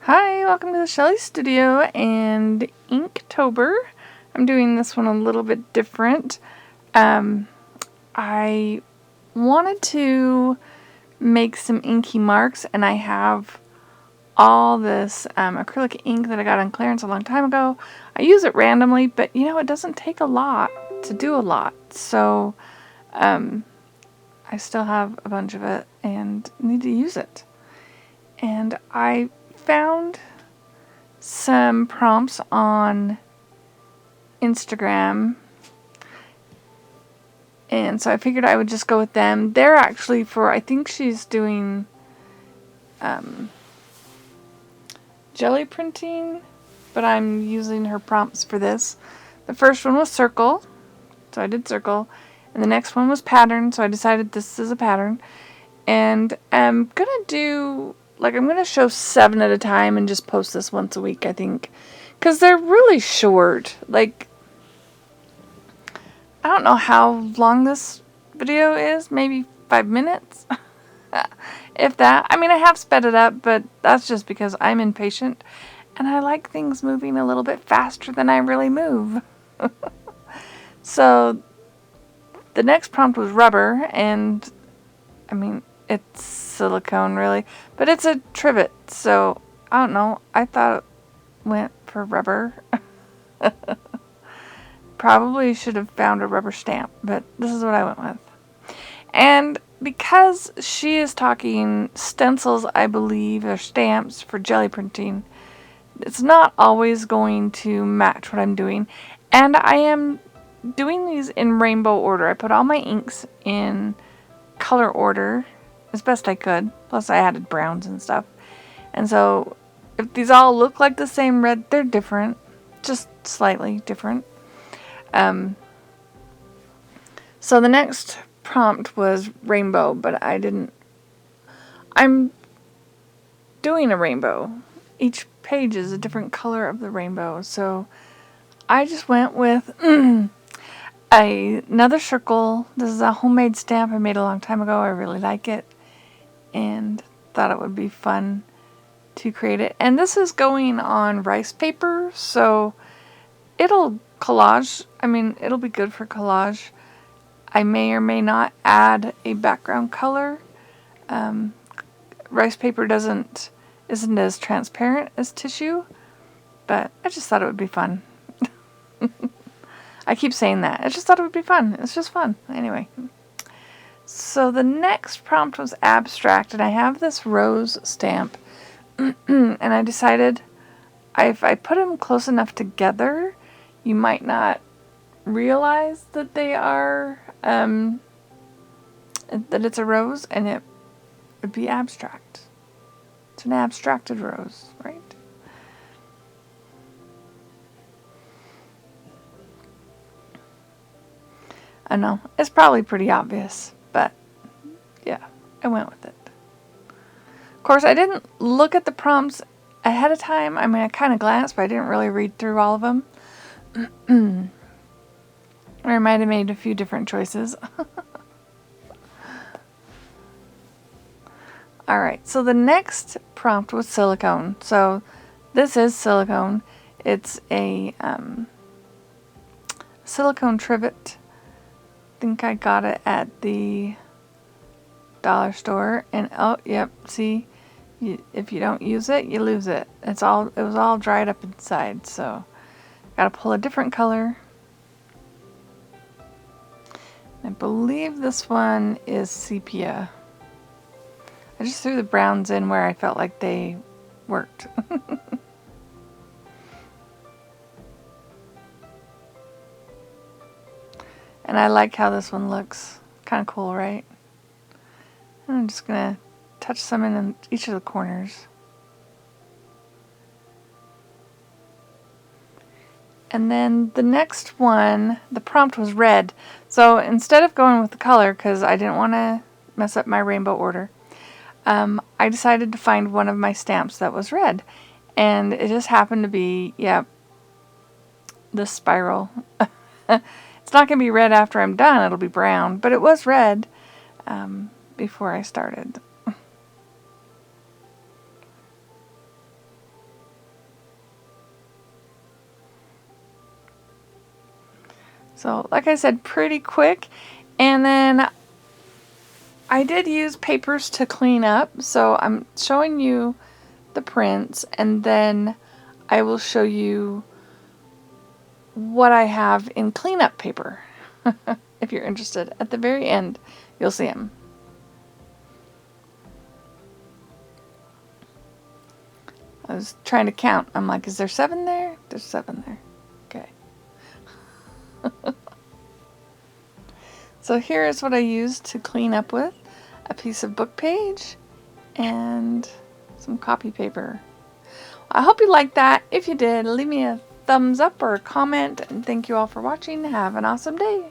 Hi, welcome to the Shelly Studio and Inktober. I'm doing this one a little bit different. I wanted to make some inky marks, and I have all this acrylic ink that I got on clearance a long time ago. I use it randomly, but it doesn't take a lot to do a lot. So I still have a bunch of it and need to use it. And I found some prompts on Instagram, and so I figured I would just go with them. They're actually for, I think she's doing jelly printing, but I'm using her prompts for this. The first one was circle, so I did circle, and the next one was pattern, so I decided this is a pattern. And I'm gonna show 7 at a time and just post this once a week, I think, because they're really short. Like, I don't know how long this video is, maybe 5 minutes, if that. I mean, I have sped it up, but that's just because I'm impatient and I like things moving a little bit faster than I really move. So the next prompt was rubber, and I mean, it's silicone, really, but it's a trivet, so I don't know. I thought it went for rubber. Probably should have found a rubber stamp, but this is what I went with. And because she is talking stencils, I believe, or stamps for jelly printing, it's not always going to match what I'm doing. And I am doing these in rainbow order. I put all my inks in color order as best I could. Plus I added browns and stuff. And so if these all look like the same red, they're different. Just slightly different. So the next prompt was rainbow, but I'm doing a rainbow. Each page is a different color of the rainbow. So I just went with another circle. This is a homemade stamp I made a long time ago. I really like it and thought it would be fun to create it. And this is going on rice paper, so it'll collage. I mean, it'll be good for collage. I may or may not add a background color. Rice paper isn't as transparent as tissue, but I just thought it would be fun. I keep saying that. I just thought it would be fun. It's just fun. Anyway. So the next prompt was abstract, and I have this rose stamp, and I decided if I put them close enough together, you might not realize that they are, that it's a rose, and it would be abstract. It's an abstracted rose, right? I know, it's probably pretty obvious, but yeah, I went with it. Of course, I didn't look at the prompts ahead of time. I mean, I kind of glanced, but I didn't really read through all of them. Or I might have made a few different choices. Alright, so the next prompt was silicone. So this is silicone. It's a silicone trivet. I think I got it at the dollar store. And oh, yep, see, if you don't use it, you lose it. It was all dried up inside, so gotta pull a different color. I believe this one is sepia. I just threw the browns in where I felt like they worked. And I like how this one looks. Kind of cool, right? And I'm just going to touch some in each of the corners. And then the next one, the prompt was red. So instead of going with the color, because I didn't want to mess up my rainbow order, I decided to find one of my stamps that was red. And it just happened to be, this spiral. It's not going to be red after I'm done. It'll be brown. But it was red before I started. So, like I said, pretty quick. And then I did use papers to clean up. So I'm showing you the prints, and then I will show you what I have in cleanup paper. If you're interested. At the very end, you'll see them. I was trying to count. I'm like, is there 7 there? There's 7 there. Okay. So here is what I used to clean up with. A piece of book page and some copy paper. I hope you liked that. If you did, leave me a thumbs up or a comment, and thank you all for watching. Have an awesome day.